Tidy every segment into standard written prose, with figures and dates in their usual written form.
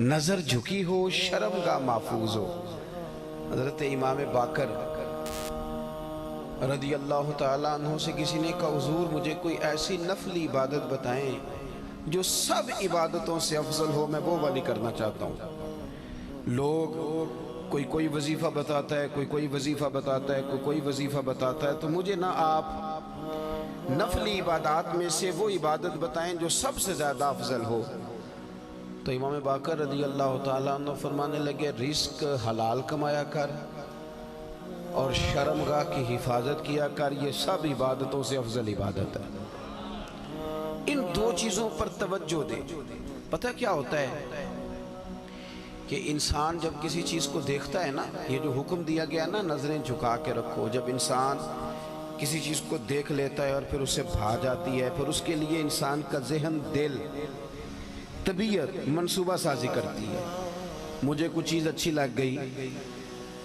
نظر جھکی ہو شرم گاہ محفوظ ہو۔ حضرت امام باقر رضی اللہ تعالیٰ عنہ سے کسی نے کہا حضور مجھے کوئی ایسی نفلی عبادت بتائیں جو سب عبادتوں سے افضل ہو، میں وہ والی کرنا چاہتا ہوں۔ لوگ کوئی وظیفہ بتاتا ہے، کوئی وظیفہ بتاتا ہے، کوئی وظیفہ بتاتا ہے، تو مجھے نہ آپ نفلی عبادات میں سے وہ عبادت بتائیں جو سب سے زیادہ افضل ہو۔ تو امام باقر رضی اللہ تعالیٰ عنہ فرمانے لگے رزق حلال کمایا کر اور شرمگاہ کی حفاظت کیا کر، یہ سب عبادتوں سے افضل عبادت ہے۔ ان دو چیزوں پر توجہ دے۔ پتہ کیا ہوتا ہے کہ انسان جب کسی چیز کو دیکھتا ہے نا، یہ جو حکم دیا گیا نا نظریں جھکا کے رکھو، جب انسان کسی چیز کو دیکھ لیتا ہے اور پھر اسے بھا جاتی ہے، پھر اس کے لیے انسان کا ذہن، دل، طبیعت منصوبہ سازی کرتی ہے۔ مجھے کوئی چیز اچھی لگ گئی،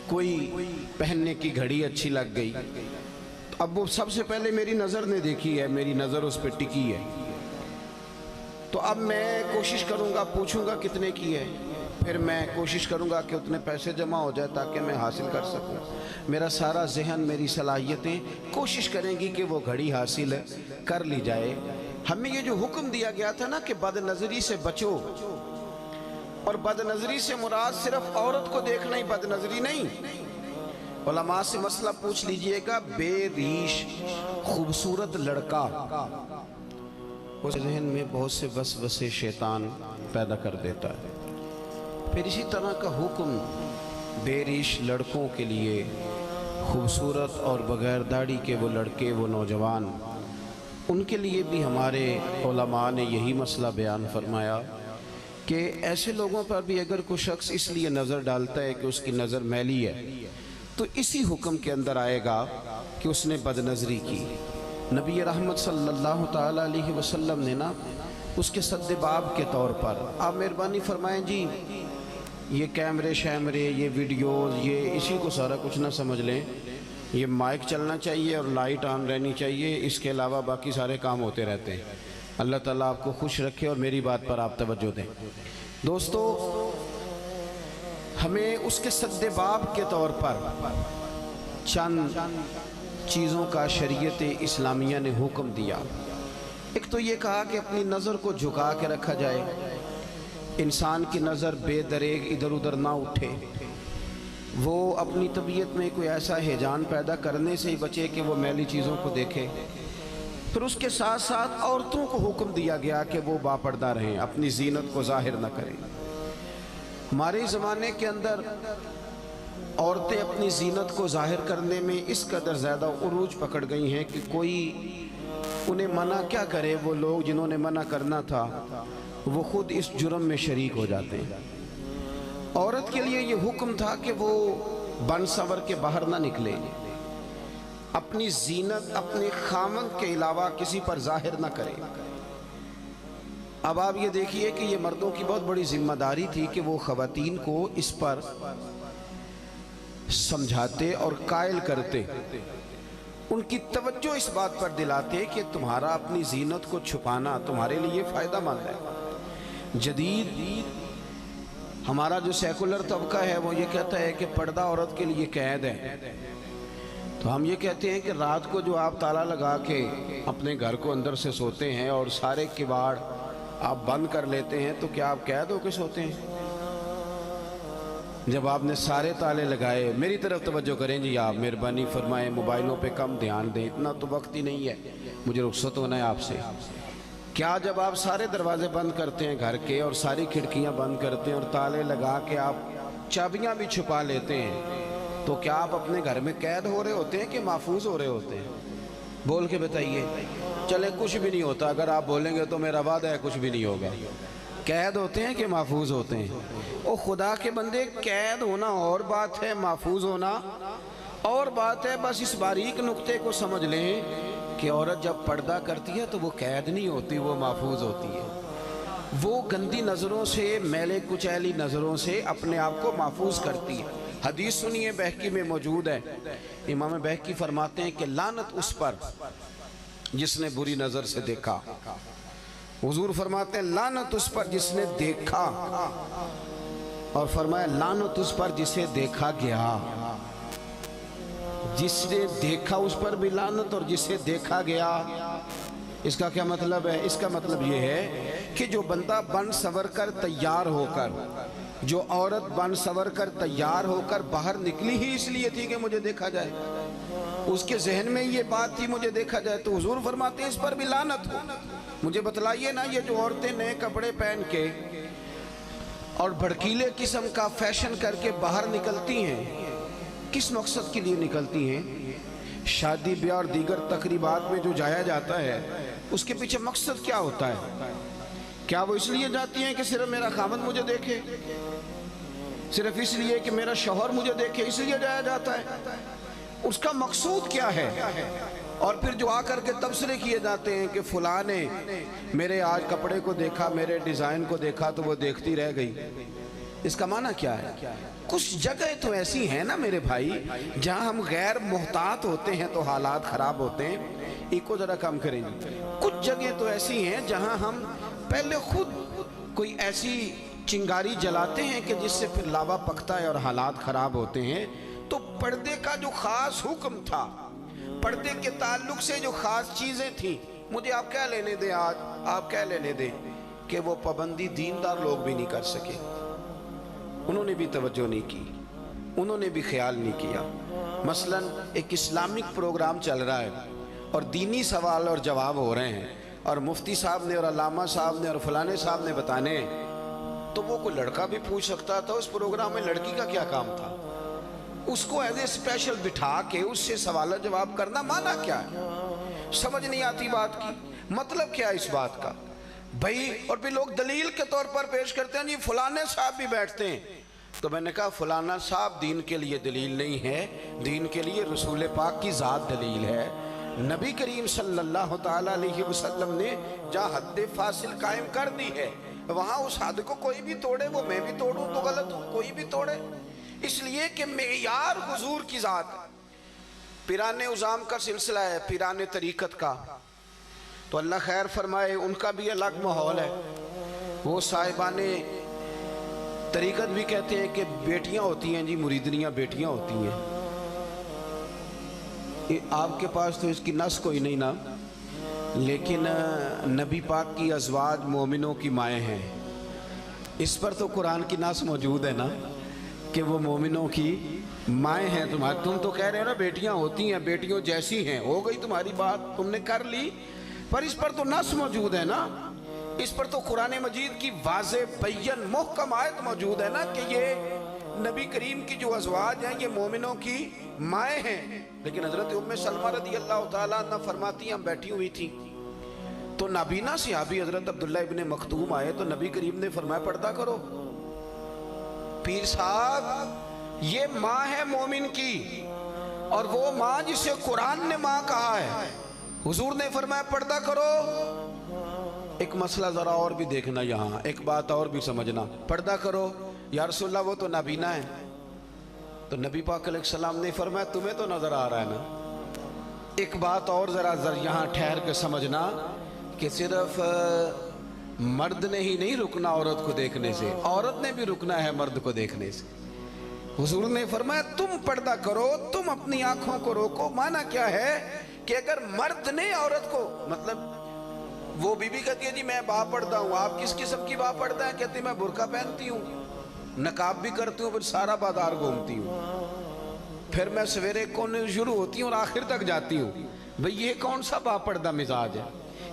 کوئی پہننے کی گھڑی اچھی لگ گئی، اب وہ سب سے پہلے میری نظر نے دیکھی ہے، میری نظر اس پہ ٹکی ہے، تو اب میں کوشش کروں گا، پوچھوں گا کتنے کی ہے، پھر میں کوشش کروں گا کہ اتنے پیسے جمع ہو جائے تاکہ میں حاصل کر سکوں۔ میرا سارا ذہن، میری صلاحیتیں کوشش کریں گی کہ وہ گھڑی حاصل کر لی جائے۔ ہمیں یہ جو حکم دیا گیا تھا نا کہ بد نظری سے بچو، اور بد نظری سے مراد صرف عورت کو دیکھنا ہی بد نظری نہیں۔ علماء سے مسئلہ پوچھ لیجئے گا، بے ریش خوبصورت لڑکا اس ذہن میں بہت سے وسوسے شیطان پیدا کر دیتا ہے۔ پھر اسی طرح کا حکم بے ریش لڑکوں کے لیے، خوبصورت اور بغیر داڑھی کے وہ لڑکے، وہ نوجوان، ان کے لیے بھی ہمارے علماء نے یہی مسئلہ بیان فرمایا کہ ایسے لوگوں پر بھی اگر کوئی شخص اس لیے نظر ڈالتا ہے کہ اس کی نظر میلی ہے، تو اسی حکم کے اندر آئے گا کہ اس نے بد نظری کی۔ نبی رحمت صلی اللہ تعالیٰ علیہ وسلم نے نا اس کے سد باب کے طور پر، آپ مہربانی فرمائیں جی یہ کیمرے شیمرے، یہ ویڈیوز، یہ اسی کو سارا کچھ نہ سمجھ لیں، یہ مائک چلنا چاہیے اور لائٹ آن رہنی چاہیے، اس کے علاوہ باقی سارے کام ہوتے رہتے ہیں۔ اللہ تعالیٰ آپ کو خوش رکھے اور میری بات پر آپ توجہ دیں۔ دوستو، ہمیں اس کے سد باب کے طور پر چند چیزوں کا شریعت اسلامیہ نے حکم دیا۔ ایک تو یہ کہا کہ اپنی نظر کو جھکا کے رکھا جائے، انسان کی نظر بے دریغ ادھر ادھر نہ اٹھے، وہ اپنی طبیعت میں کوئی ایسا ہیجان پیدا کرنے سے ہی بچے کہ وہ میلی چیزوں کو دیکھے۔ پھر اس کے ساتھ ساتھ عورتوں کو حکم دیا گیا کہ وہ باپردہ رہیں، اپنی زینت کو ظاہر نہ کریں۔ ہمارے زمانے کے اندر عورتیں اپنی زینت کو ظاہر کرنے میں اس قدر زیادہ عروج پکڑ گئی ہیں کہ کوئی انہیں منع کیا کرے، وہ لوگ جنہوں نے منع کرنا تھا وہ خود اس جرم میں شریک ہو جاتے ہیں۔ عورت کے لیے یہ حکم تھا کہ وہ بن سنور کے باہر نہ نکلے، اپنی زینت اپنے خامند کے علاوہ کسی پر ظاہر نہ کرے۔ اب آپ یہ دیکھیے کہ یہ مردوں کی بہت بڑی ذمہ داری تھی کہ وہ خواتین کو اس پر سمجھاتے اور قائل کرتے، ان کی توجہ اس بات پر دلاتے کہ تمہارا اپنی زینت کو چھپانا تمہارے لیے فائدہ مند ہے۔ جدید ہمارا جو سیکولر طبقہ ہے وہ یہ کہتا ہے کہ پردہ عورت کے لیے قید ہے، تو ہم یہ کہتے ہیں کہ رات کو جو آپ تالا لگا کے اپنے گھر کو اندر سے سوتے ہیں اور سارے کباڑ آپ بند کر لیتے ہیں، تو کیا آپ قید ہو کے سوتے ہیں؟ جب آپ نے سارے تالے لگائے، میری طرف توجہ کریں جی، آپ مہربانی فرمائیں، موبائلوں پہ کم دھیان دیں، اتنا تو وقت ہی نہیں ہے، مجھے رخصت ہونا ہے آپ سے۔ کیا جب آپ سارے دروازے بند کرتے ہیں گھر کے اور ساری کھڑکیاں بند کرتے ہیں اور تالے لگا کے آپ چابیاں بھی چھپا لیتے ہیں، تو کیا آپ اپنے گھر میں قید ہو رہے ہوتے ہیں کہ محفوظ ہو رہے ہوتے ہیں؟ بول کے بتائیے۔ چلے کچھ بھی نہیں ہوتا، اگر آپ بولیں گے تو میرا وعدہ ہے کچھ بھی نہیں ہوگا۔ قید ہوتے ہیں کہ محفوظ ہوتے ہیں؟ او خدا کے بندے، قید ہونا اور بات ہے، محفوظ ہونا اور بات ہے۔ بس اس باریک نقطے کو سمجھ لیں کہ عورت جب پردہ کرتی ہے تو وہ قید نہیں ہوتی، وہ محفوظ ہوتی ہے۔ وہ گندی نظروں سے، میلے کچیلی نظروں سے اپنے آپ کو محفوظ کرتی ہے۔ حدیث سنیے، بہقی میں موجود ہے، امام بہقی فرماتے ہیں کہ لعنت اس پر جس نے بری نظر سے دیکھا، हुजूर फरमाते हैं लानत उस पर जिसने देखा, और फरमाया लानत उस पर जिसे देखा गया। जिसने देखा उस पर भी लानत और जिसे देखा गया। इसका क्या मतलब है? इसका मतलब ये है कि जो बंदा बन सवर कर तैयार होकर, जो औरत बन सवर कर तैयार होकर बाहर निकली ही इसलिए थी कि मुझे देखा जाए, उसके जहन में ये बात थी मुझे देखा जाए, तो हुजूर फरमाते हैं इस पर भी लानत हो। मुझे बतलाइए ना, ये जो औरतें नए कपड़े पहन के और भड़कीले किस्म का फैशन करके बाहर निकलती हैं, किस मकसद के लिए निकलती हैं? शादी ब्याह और दीगर तकरीबात में जो जाया जाता है उसके पीछे मकसद क्या होता है? क्या वो इसलिए जाती हैं कि सिर्फ मेरा खामद मुझे देखे, सिर्फ इसलिए कि मेरा शौहर मुझे देखे इसलिए जाया जाता है? उसका मकसूद क्या है? और फिर जो आकर के तबसरे किए जाते हैं कि फलां ने मेरे आज कपड़े को देखा, मेरे डिज़ाइन को देखा तो वो देखती रह गई, इसका माना क्या है? कुछ जगह तो ऐसी हैं ना मेरे भाई जहां हम गैर मुहतात होते हैं तो हालात खराब होते हैं। इको जरा कम करेंगे। कुछ जगह तो ऐसी हैं जहां हम पहले खुद कोई ऐसी चिंगारी जलाते हैं कि जिससे फिर लावा पकता है और हालात खराब होते हैं। तो पर्दे का जो खास हुक्म था, पर्दे के ताल्लुक से जो खास चीजें थी, मुझे आप क्या लेने दें, आज आप क्या लेने दें कि वो पाबंदी दीनदार लोग भी नहीं कर सके। उन्होंने भी तवज्जो नहीं की, उन्होंने भी ख्याल नहीं किया। मसलन एक इस्लामिक प्रोग्राम चल रहा है और दीनी सवाल और जवाब हो रहे हैं और मुफ्ती साहब ने और अल्लामा साहब ने और फलाने साहब ने बताने, तो वो कोई लड़का भी पूछ सकता था उस प्रोग्राम में लड़की का क्या काम था। उसको एज ए स्पेशल बिठा के उससे सवाल जवाब करना माना क्या है? समझ नहीं आती बात की, मतलब क्या है इस बात का भाई। और भी लोग दलील के तौर पर पेश करते हैं जी फलाने साहब भी बैठते हैं, तो मैंने कहा फलाना साहब दीन के लिए दलील नहीं है, दीन के लिए रसूल पाक की ज़ात दलील है। नबी करीम सल्लल्लाहु ताला अलैहि वसल्लम ने जहाँ हद फासिल कायम कर दी है, वहाँ उस हद को कोई भी तोड़े, वो मैं भी तोड़ूं तो गलत हूँ, कोई भी तोड़े, इसलिए कि मेयार हुजूर की ज़ात है। पिराने उज़ाम का सिलसिला है, पिराने तरीक़त का, तो अल्लाह खैर फरमाए, उनका भी अलग माहौल है। वो साहिबाने तरीक़त भी कहते हैं कि बेटियां होती हैं जी, मुरीदनियां बेटियां होती हैं। आपके पास तो इसकी नस कोई नहीं ना, लेकिन नबी पाक की अज़वाज मोमिनों की माएँ हैं, इस पर तो कुरान की नस मौजूद है ना कि वो मोमिनों की माएँ हैं। तुम तो कह रहे हो ना बेटियां होती हैं, बेटियों जैसी हैं, हो गई तुम्हारी बात, तुमने कर ली, पर इस पर तो नस मौजूद है ना, इस पर तो कुरान मजीद की वाज़े बय्यन मुहकम आयत मौजूद है ना कि ये नबी करीम की जो अज़वाज हैं ये मोमिनों की माएँ हैं। लेकिन हज़रत उम्मे सलमा रज़ी अल्लाह तआला अन्हा फरमाती, हम बैठी हुई थी तो नाबीना सहाबी हज़रत अब्दुल्लाह इब्ने मख्तूम आए, तो नबी करीम ने फरमाया पर्दा करो। पीर साहब ये माँ है मोमिन की, और वो माँ जिसे कुरान ने माँ कहा है, हुजूर ने फरमाया पर्दा करो। एक मसला जरा और भी देखना, यहाँ एक बात और भी समझना, पर्दा करो या रसूलल्लाह वो तो नाबीना है, तो नबी पाक अलैहिस्सलाम ने फरमाया तुम्हें तो नजर आ रहा है ना। एक बात और जरा यहाँ ठहर के समझना कि सिर्फ मर्द ने ही नहीं रुकना औरत को देखने से, औरत ने भी रुकना है मर्द को देखने से। हुजूर ने फरमाया तुम पर्दा करो, तुम अपनी आंखों को रोको। माना क्या है कि अगर मर्द ने औरत को, मतलब वो बीबी कहती है जी मैं बाप पढ़ता हूँ, आप किस किस्म की बाप पढ़ता है? कहती मैं बुर्का पहनती हूँ, नकाब भी करती हूँ, फिर सारा बाजार घूमती हूँ, फिर मैं सवेरे कोने शुरू होती हूँ और आखिर तक जाती हूँ। भाई ये कौन सा बाप पर्दा मिजाज है?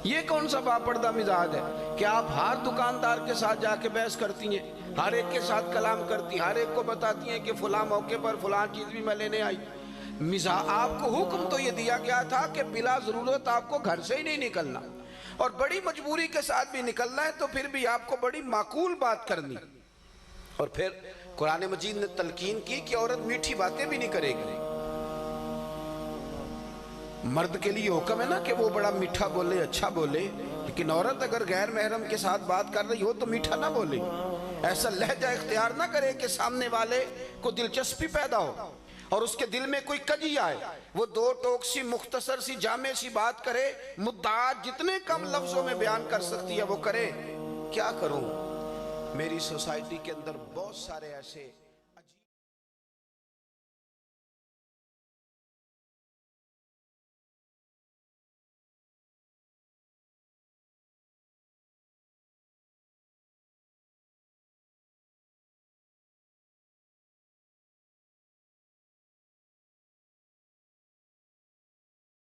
ये कौन सा बाप पर्दा मिजाज है कि आप हर दुकानदार के साथ जाके बहस करती हैं, हर एक के साथ कलाम करती हैं, हर एक को बताती हैं कि फलां मौके पर फलां चीज़ भी मैं लेने आई। आपको हुक्म तो ये दिया गया था कि बिला ज़रूरत आपको घर से ही नहीं निकलना, और बड़ी मजबूरी के साथ भी निकलना है तो फिर भी आपको बड़ी माकूल बात करनी। और फिर कुरान मजीद ने तलकीन की कि औरत मीठी बातें भी नहीं करेगी। मर्द के लिए हुक्म है ना कि वो बड़ा मीठा बोले, अच्छा बोले, लेकिन औरत अगर गैर महरम के साथ बात कर रही हो तो मीठा ना बोले, ऐसा लहजा इख्तियार ना करे कि सामने वाले को दिलचस्पी पैदा हो। اور اس کے دل میں کوئی کجی آئے، وہ دو ٹوک سی مختصر سی جامع سی بات کرے، مدعات جتنے کم لفظوں میں بیان کر سکتی ہے وہ کرے۔ کیا کروں؟ میری سوسائٹی کے اندر بہت سارے ایسے